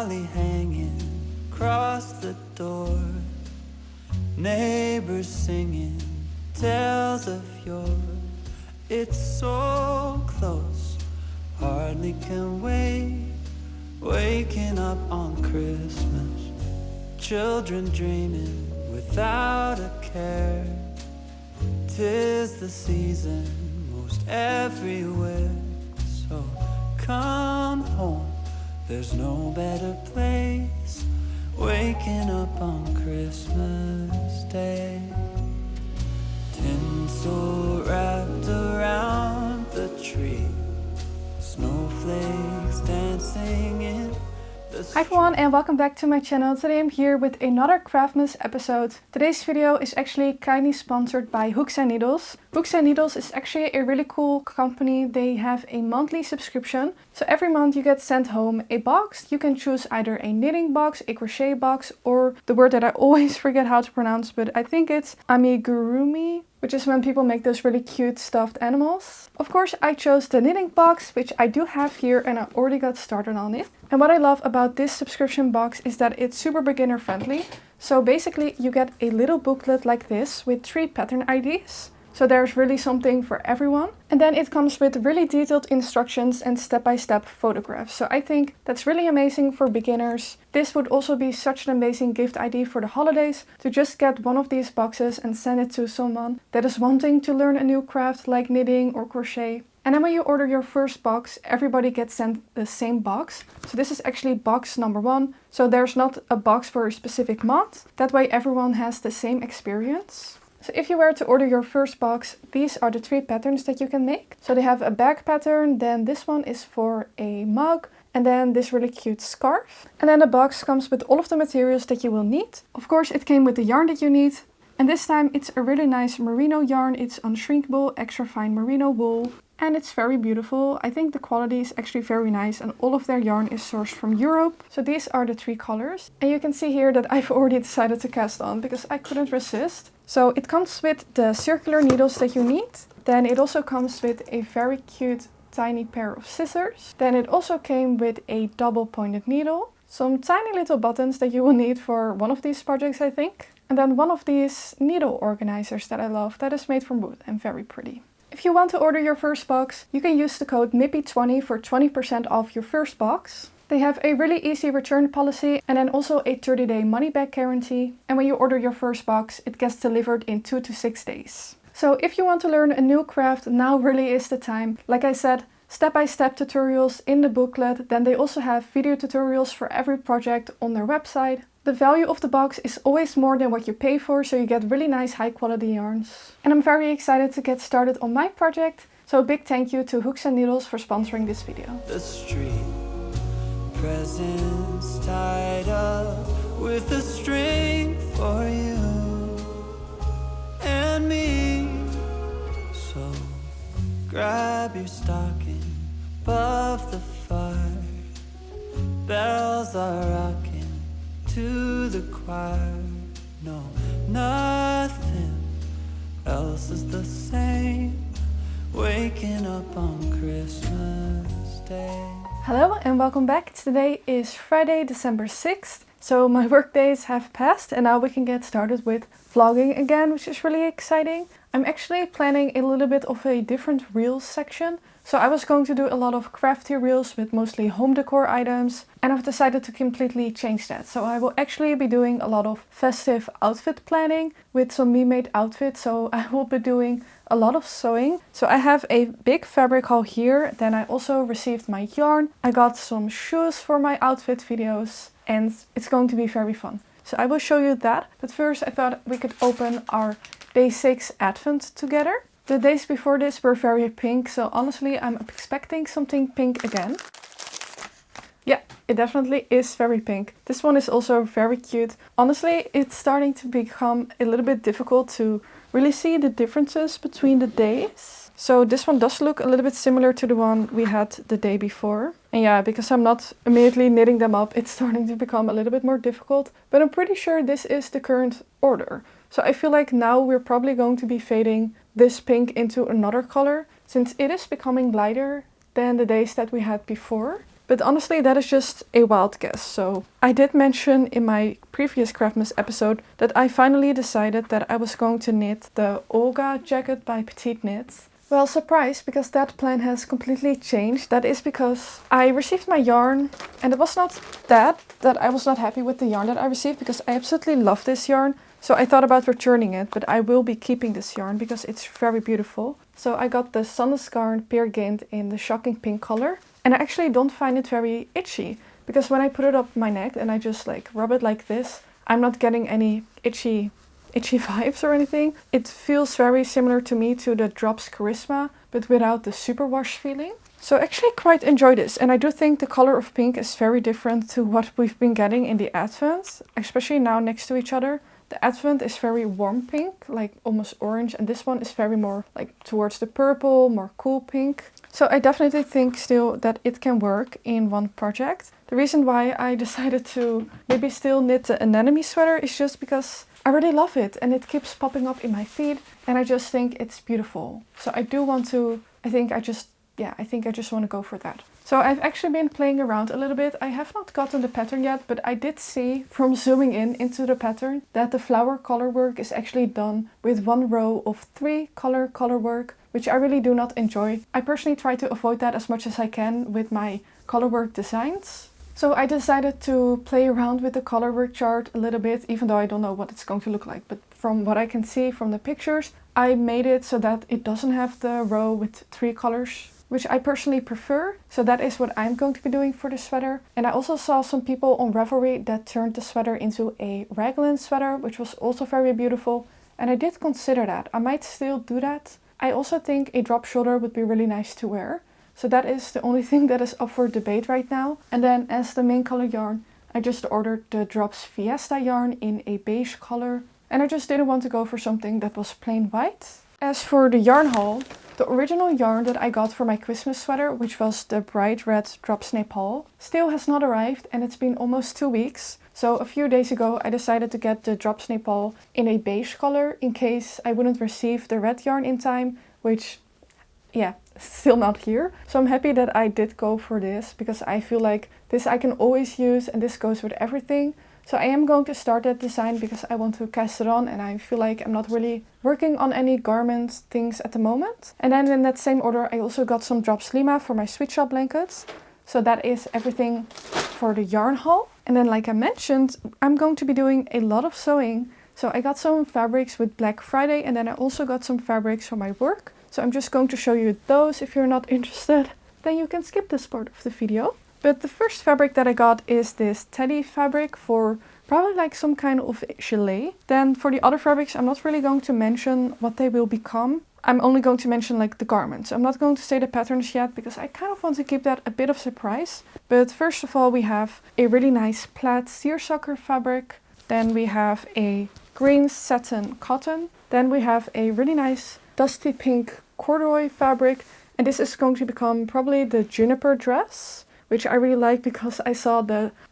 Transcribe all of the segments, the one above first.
holly hanging across the door, neighbors singing tales of yore. It's so close, hardly can wait. Waking up on Christmas, children dreaming without a care. 'Tis the season most everywhere. So come home, there's no better place. Waking up on Christmas Day. Tinsel wrapped around the tree, snowflakes dancing in the street. Hi everyone and welcome back to my channel. Today I'm here with another Craftmas episode. Today's video is actually kindly sponsored by Hooks and Needles. Hooks and Needles is actually a really cool company. They have a monthly subscription. So every month you get sent home a box. You can choose either a knitting box, a crochet box, or the word that I always forget how to pronounce, but I think it's amigurumi, which is when people make those really cute stuffed animals. Of course, I chose the knitting box, which I do have here and I already got started on it. And what I love about this subscription box is that it's super beginner friendly. So basically you get a little booklet like this with 3 pattern ideas. So there's really something for everyone. And then it comes with really detailed instructions and step-by-step photographs. So I think that's really amazing for beginners. This would also be such an amazing gift idea for the holidays, to just get one of these boxes and send it to someone that is wanting to learn a new craft like knitting or crochet. And then when you order your first box, everybody gets sent the same box. So this is actually box number 1. So there's not a box for a specific month. That way everyone has the same experience. So if you were to order your first box, these are the 3 patterns that you can make. So they have a bag pattern, then this one is for a mug, and then this really cute scarf. And then the box comes with all of the materials that you will need. Of course, it came with the yarn that you need. And this time it's a really nice merino yarn. It's unshrinkable, extra fine merino wool. And it's very beautiful. I think the quality is actually very nice and all of their yarn is sourced from Europe. So these are the 3 colors. And you can see here that I've already decided to cast on because I couldn't resist. So it comes with the circular needles that you need. Then it also comes with a very cute tiny pair of scissors. Then it also came with a double pointed needle. Some tiny little buttons that you will need for one of these projects, I think. And then one of these needle organizers that I love that is made from wood and very pretty. If you want to order your first box, you can use the code Mipi20 for 20% off your first box. They have a really easy return policy and then also a 30-day money-back guarantee. And when you order your first box, it gets delivered in 2 to 6 days. So if you want to learn a new craft, now really is the time. Like I said, step-by-step tutorials in the booklet. Then they also have video tutorials for every project on their website. The value of the box is always more than what you pay for, so you get really nice high quality yarns. And I'm very excited to get started on my project. So a big thank you to Hooks and Needles for sponsoring this video. The street, presents tied up with a string for you and me. So grab your stocking above the fire. Bells are rocking to the choir. No, nothing else is the same. Waking up on Christmas Day. Hello and welcome back. Today is Friday, December 6th. So my work days have passed and now we can get started with vlogging again, which is really exciting. I'm actually planning a little bit of a different reels section. So I was going to do a lot of crafty reels with mostly home decor items, and I've decided to completely change that. So I will actually be doing a lot of festive outfit planning with some me-made outfits. So I will be doing a lot of sewing. So I have a big fabric haul here. Then I also received my yarn. I got some shoes for my outfit videos and it's going to be very fun. So I will show you that. But first I thought we could open our day 6 advent together. The days before this were very pink, so honestly I'm expecting something pink again. Yeah, it definitely is very pink. This one is also very cute. Honestly, it's starting to become a little bit difficult to really see the differences between the days. So this one does look a little bit similar to the one we had the day before. And yeah, because I'm not immediately knitting them up, it's starting to become a little bit more difficult. But I'm pretty sure this is the current order. So I feel like now we're probably going to be fading this pink into another color, since it is becoming lighter than the days that we had before. but honestly that is just a wild guess. So I did mention in my previous Craftmas episode that I finally decided that I was going to knit the Olga Jacket by Petite Knits. Well, surprise, because that plan has completely changed. That is because I received my yarn, and it was not that I was not happy with the yarn that I received, because I absolutely love this yarn. So I thought about returning it, but I will be keeping this yarn because it's very beautiful. So I got the Sandnesgarn Peer Gynt in the shocking pink color. And I actually don't find it very itchy, because when I put it up my neck and I just like rub it like this, I'm not getting any itchy vibes or anything. It feels very similar to me to the Drops Charisma, but without the superwash feeling. So I actually quite enjoy this, and I do think the color of pink is very different to what we've been getting in the Advent, especially now next to each other. The Advent is very warm pink, like almost orange, and this one is very more like towards the purple, more cool pink. So I definitely think still that it can work in one project. The reason why I decided to maybe still knit the Anemone Sweater is just because I really love it and it keeps popping up in my feed and I just think it's beautiful. So I do want to, I think I just want to go for that. So I've actually been playing around a little bit. I have not gotten the pattern yet, but I did see from zooming in into the pattern that the flower color work is actually done with one row of 3 color work, which I really do not enjoy. I personally try to avoid that as much as I can with my color work designs. So I decided to play around with the color work chart a little bit, even though I don't know what it's going to look like. But from what I can see from the pictures, I made it so that it doesn't have the row with 3 colors, which I personally prefer. So that is what I'm going to be doing for the sweater. And I also saw some people on Ravelry that turned the sweater into a raglan sweater, which was also very beautiful. And I did consider that. I might still do that. I also think a drop shoulder would be really nice to wear. So that is the only thing that is up for debate right now. And then as the main color yarn, I just ordered the Drops Fiesta yarn in a beige color. And I just didn't want to go for something that was plain white. As for the yarn haul, the original yarn that I got for my Christmas sweater, which was the bright red Drops Nepal, still has not arrived and it's been almost 2 weeks. So a few days ago I decided to get the Drops Nepal in a beige color in case I wouldn't receive the red yarn in time, which, yeah, still not here. So I'm happy that I did go for this because I feel like this I can always use and this goes with everything. So I am going to start that design because I want to cast it on and I feel like I'm not really working on any garment things at the moment. And then in that same order I also got some Drops Lima for my sweet shop blankets. So that is everything for the yarn haul. And then like I mentioned, I'm going to be doing a lot of sewing. So I got some fabrics with Black Friday and then I also got some fabrics for my work. So I'm just going to show you those. If you're not interested, then you can skip this part of the video. But the first fabric that I got is this teddy fabric for probably like some kind of gilet. Then for the other fabrics, I'm not really going to mention what they will become. I'm only going to mention like the garments. I'm not going to say the patterns yet because I kind of want to keep that a bit of surprise. But first of all, we have a really nice plaid seersucker fabric. Then we have a green satin cotton. Then we have a really nice dusty pink corduroy fabric. And this is going to become probably the Juniper Dress, which I really like because I saw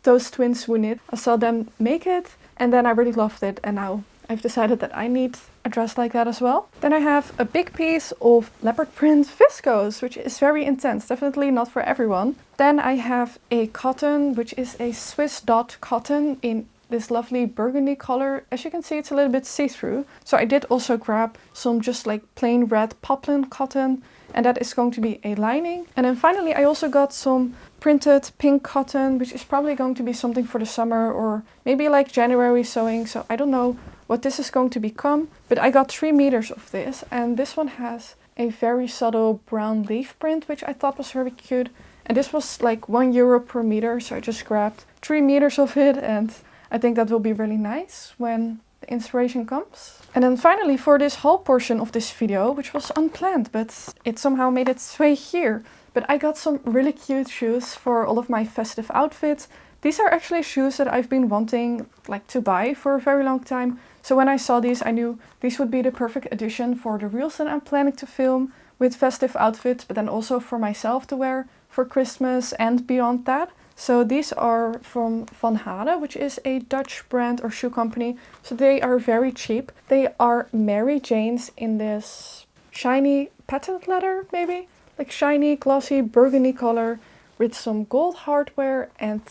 those twins who knit. I saw them make it and then I really loved it. And now I've decided that I need a dress like that as well. Then I have a big piece of leopard print viscose, which is very intense, definitely not for everyone. Then I have a cotton, which is a Swiss dot cotton in this lovely burgundy color. As you can see, it's a little bit see-through. So I did also grab some just like plain red poplin cotton, and that is going to be a lining. And then finally I also got some printed pink cotton, which is probably going to be something for the summer or maybe like January sewing. So I don't know what this is going to become, but I got 3 meters of this, and this one has a very subtle brown leaf print, which I thought was very cute. And this was like €1 per meter, so I just grabbed 3 meters of it, and I think that will be really nice when the inspiration comes. And then finally for this haul portion of this video, which was unplanned, but it somehow made its way here. But I got some really cute shoes for all of my festive outfits. These are actually shoes that I've been wanting like to buy for a very long time. So when I saw these, I knew these would be the perfect addition for the reels that I'm planning to film with festive outfits, but then also for myself to wear for Christmas and beyond that. So these are from Van Hade, which is a Dutch brand or shoe company. So they are very cheap. They are Mary Janes in this shiny patent leather, maybe? Like shiny, glossy, burgundy color with some gold hardware and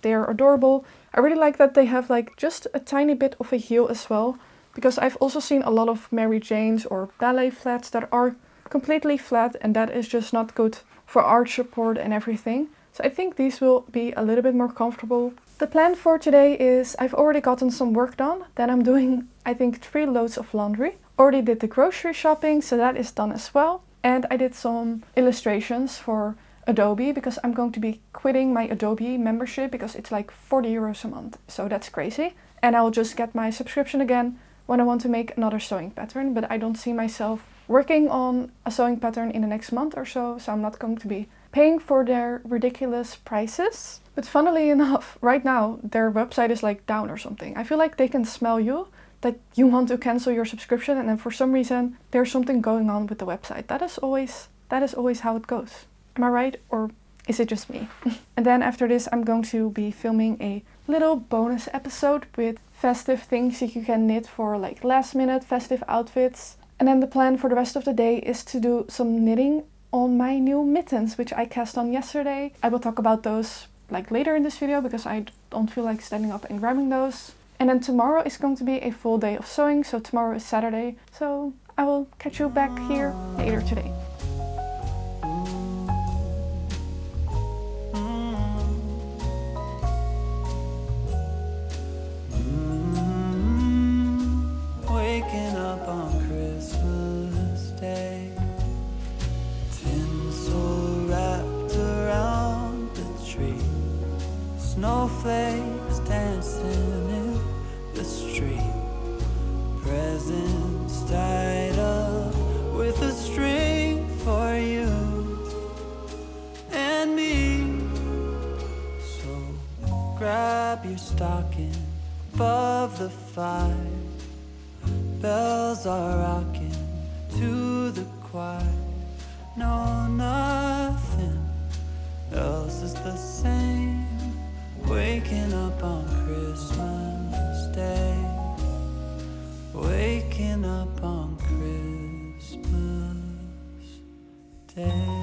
they're adorable. I really like that they have like just a tiny bit of a heel as well, because I've also seen a lot of Mary Janes or ballet flats that are completely flat, and that is just not good for arch support and everything. So I think these will be a little bit more comfortable. The plan for today is I've already gotten some work done. Then I'm doing, I think, 3 loads of laundry. Already did the grocery shopping, so that is done as well. And I did some illustrations for Adobe, because I'm going to be quitting my Adobe membership because it's like 40 euros a month. So that's crazy. And I'll just get my subscription again when I want to make another sewing pattern. But I don't see myself working on a sewing pattern in the next month or so. So I'm not going to be paying for their ridiculous prices. But funnily enough, right now their website is like down or something. I feel like they can smell you, that you want to cancel your subscription, and then for some reason there's something going on with the website. That is always how it goes. Am I right, or is it just me? And then after this I'm going to be filming a little bonus episode with festive things that you can knit for like last minute festive outfits. And then the plan for the rest of the day is to do some knitting on my new mittens, which I cast on yesterday. I will talk about those like later in this video because I don't feel like standing up and grabbing those. And then tomorrow is going to be a full day of sewing, so tomorrow is Saturday. So I will catch you back here later today. Waking up on Christmas Day, tinsel wrapped around the tree, snowflakes dancing in the street, presents tied up with a string for you and me. So grab your stocking above the fire. Bells are rocking to the choir. No, nothing else is the same. Waking up on Christmas Day. Waking up on Christmas Day.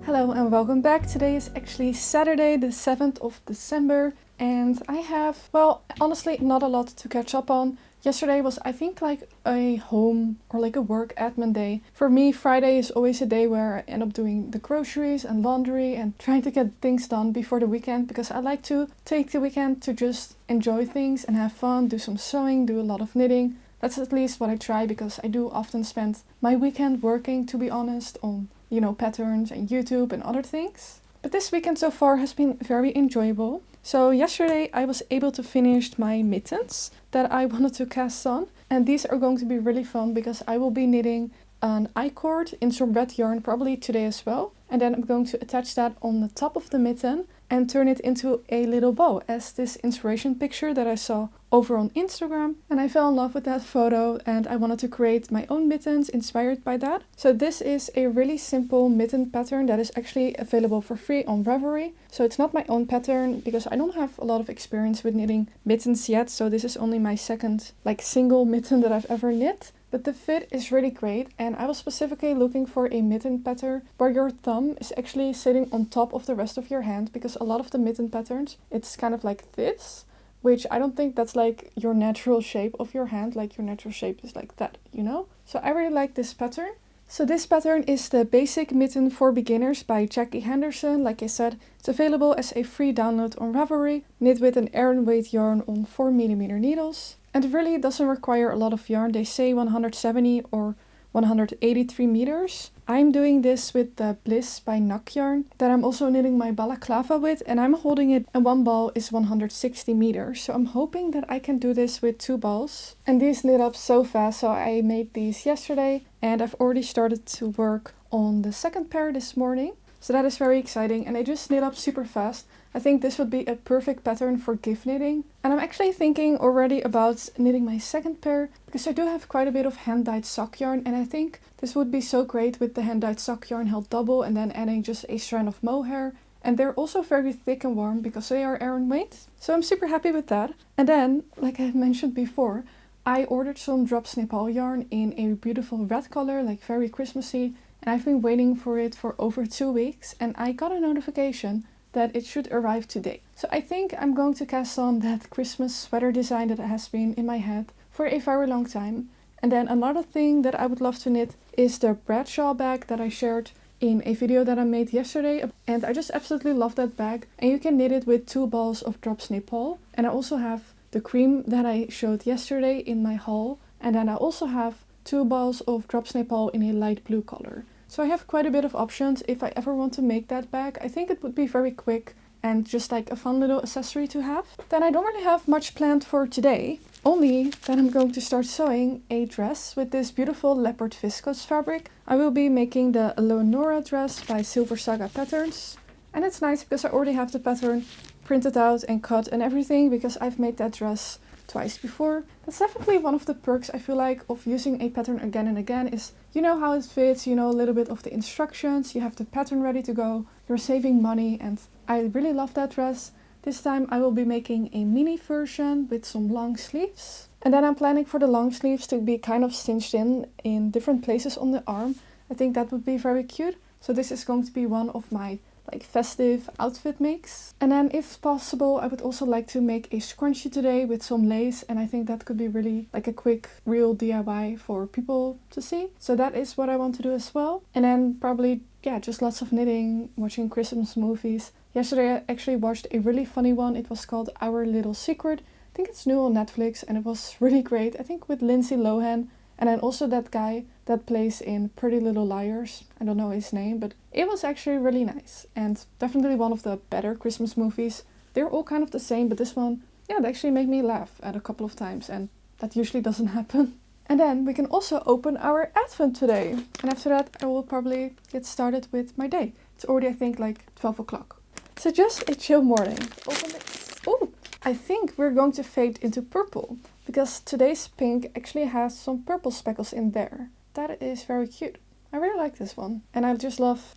Hello and welcome back. Today is actually Saturday, the 7th of December. And I have, well, honestly, not a lot to catch up on. Yesterday was, I think, like a home or like a work admin day. For me, Friday is always a day where I end up doing the groceries and laundry and trying to get things done before the weekend, because I like to take the weekend to just enjoy things and have fun, do some sewing, do a lot of knitting. That's at least what I try, because I do often spend my weekend working, to be honest, on, you know, patterns and YouTube and other things. But this weekend so far has been very enjoyable. So yesterday I was able to finish my mittens that I wanted to cast on. And these are going to be really fun because I will be knitting an I-cord in some red yarn probably today as well. And then I'm going to attach that on the top of the mitten and turn it into a little bow, as this inspiration picture that I saw over on Instagram. And I fell in love with that photo and I wanted to create my own mittens inspired by that. So this is a really simple mitten pattern that is actually available for free on Ravelry. So it's not my own pattern because I don't have a lot of experience with knitting mittens yet. So this is only my second like single mitten that I've ever knit. But the fit is really great, and I was specifically looking for a mitten pattern where your thumb is actually sitting on top of the rest of your hand, because a lot of the mitten patterns, it's kind of like this, which I don't think that's like your natural shape of your hand. Like your natural shape is like that, you know? So I really like this pattern. So this pattern is the Basic Mitten for Beginners by Jackie Henderson. Like I said, it's available as a free download on Ravelry, knit with an Aran weight yarn on 4mm needles. And it really doesn't require a lot of yarn. They say 170 or 183 meters. I'm doing this with the Bliss by Nak yarn that I'm also knitting my balaclava with, and I'm holding it, and one ball is 160 meters. So I'm hoping that I can do this with 2 balls. And these knit up so fast, so I made these yesterday and I've already started to work on the second pair this morning. So that is very exciting, and they just knit up super fast. I think this would be a perfect pattern for gift knitting. And I'm actually thinking already about knitting my second pair, because I do have quite a bit of hand-dyed sock yarn, and I think this would be so great with the hand-dyed sock yarn held double and then adding just a strand of mohair. And they're also very thick and warm because they are Aran weight. So I'm super happy with that. And then, like I mentioned before, I ordered some drop snip all yarn in a beautiful red color, like very Christmassy. and I've been waiting for it for over 2 weeks, and I got a notification that it should arrive today. So I think I'm going to cast on that Christmas sweater design that has been in my head for a very long time. And then another thing that I would love to knit is the Bradshaw bag that I shared in a video that I made yesterday, and I just absolutely love that bag. And you can knit it with 2 balls of drop Nepal. And I also have the cream that I showed yesterday in my haul, and then I also have 2 balls of drop Nepal in a light blue color. So I have quite a bit of options if I ever want to make that bag. I think it would be very quick and just like a fun little accessory to have. Then I don't really have much planned for today, only that I'm going to start sewing a dress with this beautiful leopard viscose fabric. I will be making the Eleonora Dress by Silversaga Patterns. And it's nice because I already have the pattern printed out and cut and everything, because I've made that dress twice before. That's definitely one of the perks I feel like of using a pattern again and again, is you know how it fits, you know a little bit of the instructions, you have the pattern ready to go, you're saving money, and I really love that dress. This time I will be making a mini version with some long sleeves. And then I'm planning for the long sleeves to be kind of cinched in different places on the arm. I think that would be very cute. So this is going to be one of my like festive outfit makes. And then if possible, I would also like to make a scrunchie today with some lace, and I think that could be really like a quick real DIY for people to see. So that is what I want to do as well. And then probably, yeah, just lots of knitting, watching Christmas movies. Yesterday I actually watched a really funny one. It was called Our Little Secret. I think it's new on Netflix, and it was really great. I think with Lindsay Lohan. And then also that guy that plays in Pretty Little Liars. I don't know his name, but it was actually really nice. And definitely one of the better Christmas movies. They're all kind of the same, but this one, yeah, they actually made me laugh at a couple of times. And that usually doesn't happen. And then we can also open our advent today. And after that, I will probably get started with my day. It's already, I think, like 12 o'clock. So just a chill morning. Open this. Oh, I think we're going to fade into purple, because today's pink actually has some purple speckles in there. That is very cute. I really like this one. And I just love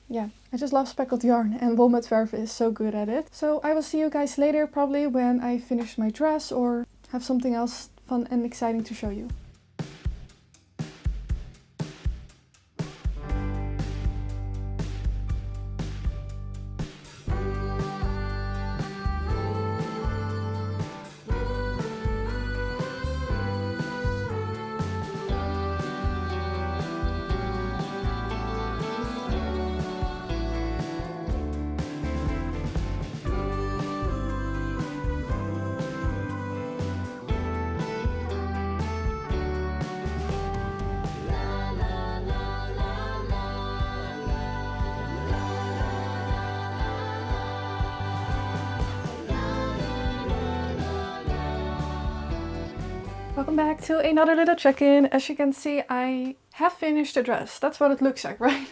speckled yarn, and Walnut Verve is so good at it. So I will see you guys later, probably when I finish my dress or have something else fun and exciting to show you. Welcome back to another little check-in. As you can see, I have finished the dress. That's what it looks like, right?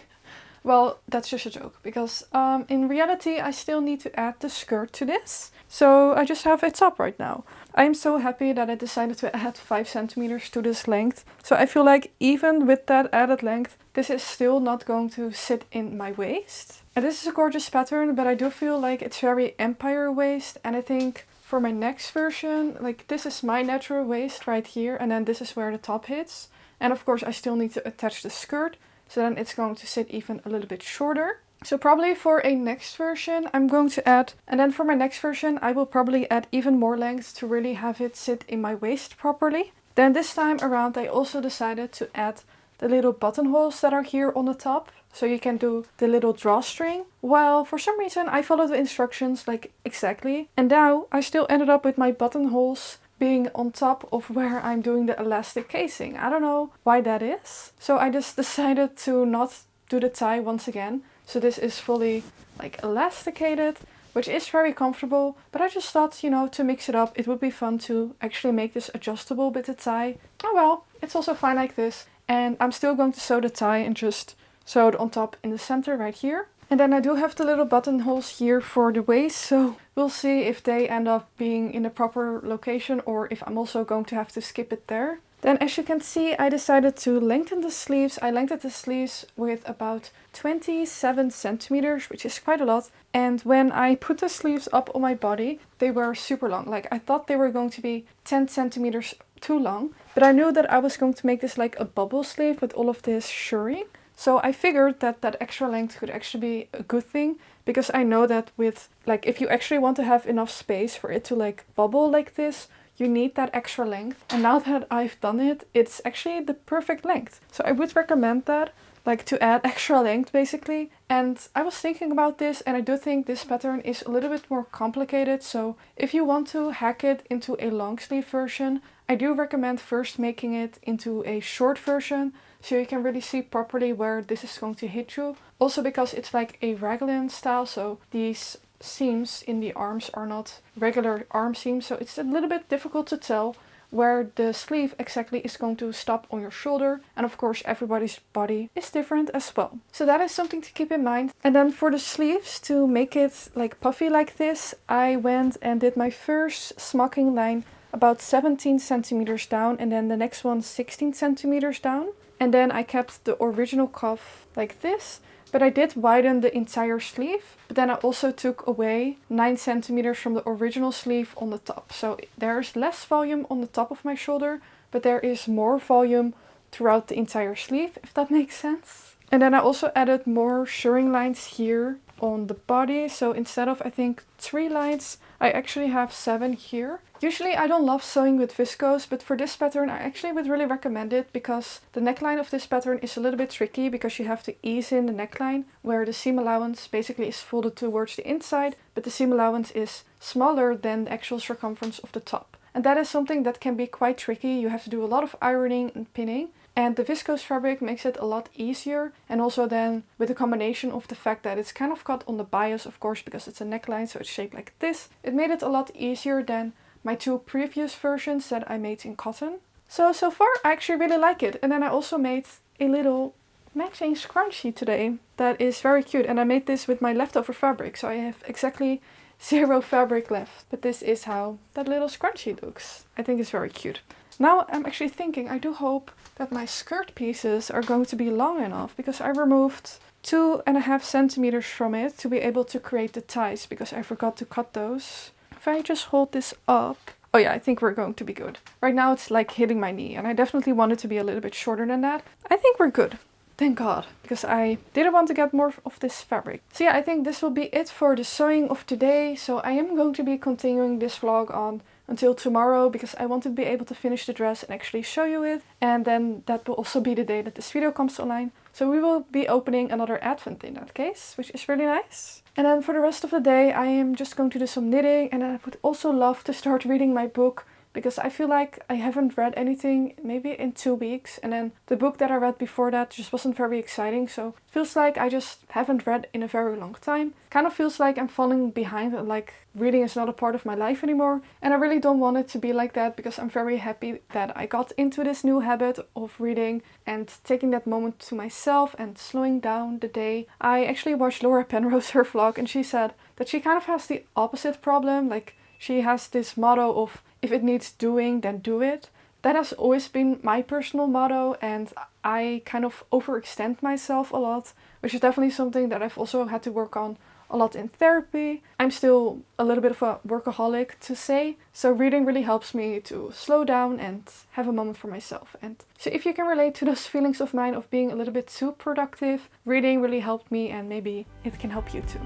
Well, that's just a joke, because in reality I still need to add the skirt to this. So I just have a top right now. I'm so happy that I decided to add 5 centimeters to this length. So I feel like even with that added length, this is still not going to sit in my waist. And this is a gorgeous pattern, but I do feel like it's very empire waist, and I think for my next version, like this is my natural waist right here, and then this is where the top hits. And of course I still need to attach the skirt, so then it's going to sit even a little bit shorter. So probably for a next version I'm going to add, and then for my next version I will probably add even more length to really have it sit in my waist properly. Then this time around I also decided to add the little buttonholes that are here on the top. So you can do the little drawstring. Well, for some reason I followed the instructions like exactly. And now I still ended up with my buttonholes being on top of where I'm doing the elastic casing. I don't know why that is. So I just decided to not do the tie once again. So this is fully like elasticated, which is very comfortable. But I just thought, you know, to mix it up, it would be fun to actually make this adjustable with the tie. Oh well, it's also fine like this. And I'm still going to sew the tie and just sew it on top in the center right here. And then I do have the little buttonholes here for the waist, so we'll see if they end up being in the proper location or if I'm also going to have to skip it there. Then as you can see, I decided to lengthen the sleeves. I lengthened the sleeves with about 27 centimeters, which is quite a lot. And when I put the sleeves up on my body, they were super long. Like I thought they were going to be 10 centimeters too long, but I knew that I was going to make this like a bubble sleeve with all of this shirring. So I figured that that extra length could actually be a good thing, because I know that with, like, if you actually want to have enough space for it to like bubble like this, you need that extra length. And now that I've done it, it's actually the perfect length. So I would recommend that, like, to add extra length basically. And I was thinking about this, and I do think this pattern is a little bit more complicated. So if you want to hack it into a long sleeve version, I do recommend first making it into a short version, so you can really see properly where this is going to hit you. Also because it's like a raglan style, so these seams in the arms are not regular arm seams, so it's a little bit difficult to tell where the sleeve exactly is going to stop on your shoulder. And of course everybody's body is different as well. So that is something to keep in mind. And then for the sleeves, to make it like puffy like this, I went and did my first smocking line about 17 centimeters down, and then the next one 16 centimeters down. And then I kept the original cuff like this, but I did widen the entire sleeve. But then I also took away 9 centimeters from the original sleeve on the top. So there's less volume on the top of my shoulder, but there is more volume throughout the entire sleeve, if that makes sense. And then I also added more shirring lines here on the body. So instead of, I think, 3 lines, I actually have 7 here. Usually I don't love sewing with viscose, but for this pattern I actually would really recommend it, because the neckline of this pattern is a little bit tricky, because you have to ease in the neckline where the seam allowance basically is folded towards the inside, but the seam allowance is smaller than the actual circumference of the top. And that is something that can be quite tricky. You have to do a lot of ironing and pinning. And the viscose fabric makes it a lot easier. And also then with the combination of the fact that it's kind of cut on the bias, of course, because it's a neckline, so it's shaped like this, it made it a lot easier than my 2 previous versions that I made in cotton. So far I actually really like it. And then I also made a little matching scrunchie today that is very cute. And I made this with my leftover fabric, so I have exactly 0 fabric left. But this is how that little scrunchie looks. I think it's very cute. Now I'm actually thinking, I do hope that my skirt pieces are going to be long enough, because I removed 2.5 centimeters from it to be able to create the ties, because I forgot to cut those. If I just hold this up, oh yeah, I think we're going to be good. Right now it's like hitting my knee, and I definitely want it to be a little bit shorter than that. I think we're good. Thank God, because I didn't want to get more of this fabric. So yeah, I think this will be it for the sewing of today. So I am going to be continuing this vlog on until tomorrow, because I want to be able to finish the dress and actually show you it. And then that will also be the day that this video comes online. So we will be opening another advent in that case, which is really nice. And then for the rest of the day, I am just going to do some knitting. And I would also love to start reading my book, because I feel like I haven't read anything maybe in 2 weeks. And then the book that I read before that just wasn't very exciting. So it feels like I just haven't read in a very long time. Kind of feels like I'm falling behind, and like reading is not a part of my life anymore. And I really don't want it to be like that, because I'm very happy that I got into this new habit of reading and taking that moment to myself and slowing down the day. I actually watched Laura Penrose, her vlog, and she said that she kind of has the opposite problem. Like, she has this motto of, if it needs doing, then do it. That has always been my personal motto, and I kind of overextend myself a lot, which is definitely something that I've also had to work on a lot in therapy. I'm still a little bit of a workaholic, to say, so reading really helps me to slow down and have a moment for myself. And so if you can relate to those feelings of mine of being a little bit too productive, reading really helped me, and maybe it can help you too.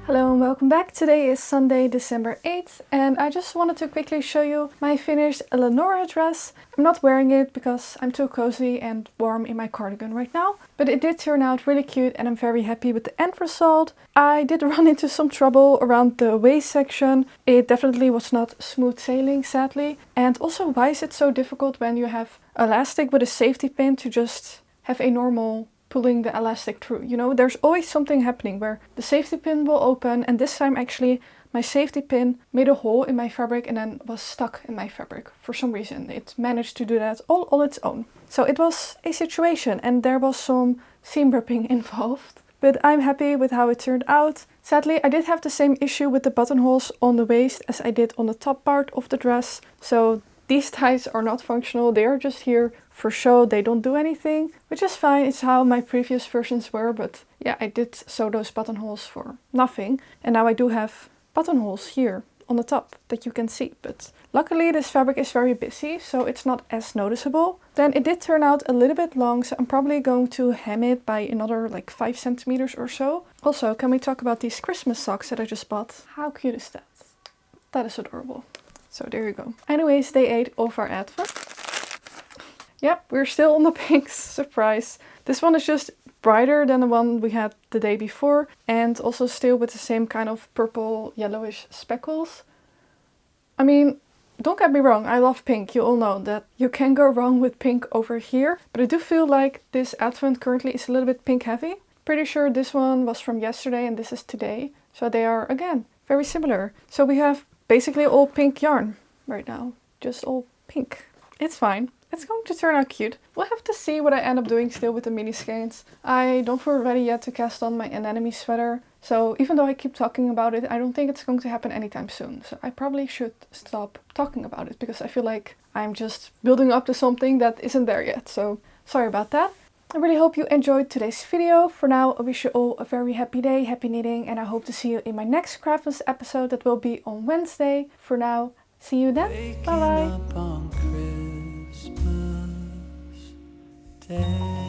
Hello and welcome back. Today is Sunday, December 8th, and I just wanted to quickly show you my finished Eleonora dress. I'm not wearing it because I'm too cozy and warm in my cardigan right now, but it did turn out really cute and I'm very happy with the end result. I did run into some trouble around the waist section. It definitely was not smooth sailing, sadly. And also, why is it so difficult when you have elastic with a safety pin to just have a normal pulling the elastic through? You know, there's always something happening where the safety pin will open, and this time actually my safety pin made a hole in my fabric and then was stuck in my fabric. For some reason it managed to do that all on its own. So it was a situation, and there was some seam ripping involved. But I'm happy with how it turned out. Sadly, I did have the same issue with the buttonholes on the waist as I did on the top part of the dress. So these ties are not functional, they are just here for show, they don't do anything, which is fine, it's how my previous versions were, but yeah, I did sew those buttonholes for nothing. And now I do have buttonholes here on the top that you can see, but luckily this fabric is very busy, so it's not as noticeable. Then it did turn out a little bit long, so I'm probably going to hem it by another like 5 centimeters or so. Also, can we talk about these Christmas socks that I just bought? How cute is that? That is adorable. So there you go. Anyways, day 8 of our advent. Yep, we're still on the pinks, surprise. This one is just brighter than the one we had the day before, and also still with the same kind of purple yellowish speckles. I mean, don't get me wrong, I love pink. You all know that you can go wrong with pink over here, but I do feel like this advent currently is a little bit pink heavy. Pretty sure this one was from yesterday and this is today, so they are again very similar. So we have basically all pink yarn right now, just all pink. It's fine. It's going to turn out cute. We'll have to see what I end up doing still with the mini skeins. I don't feel ready yet to cast on my Anemone Sweater. So even though I keep talking about it, I don't think it's going to happen anytime soon. So I probably should stop talking about it because I feel like I'm just building up to something that isn't there yet. So sorry about that. I really hope you enjoyed today's video. For now, I wish you all a very happy day, happy knitting, and I hope to see you in my next Craftmas episode that will be on Wednesday. For now, see you then. Bye bye. Day.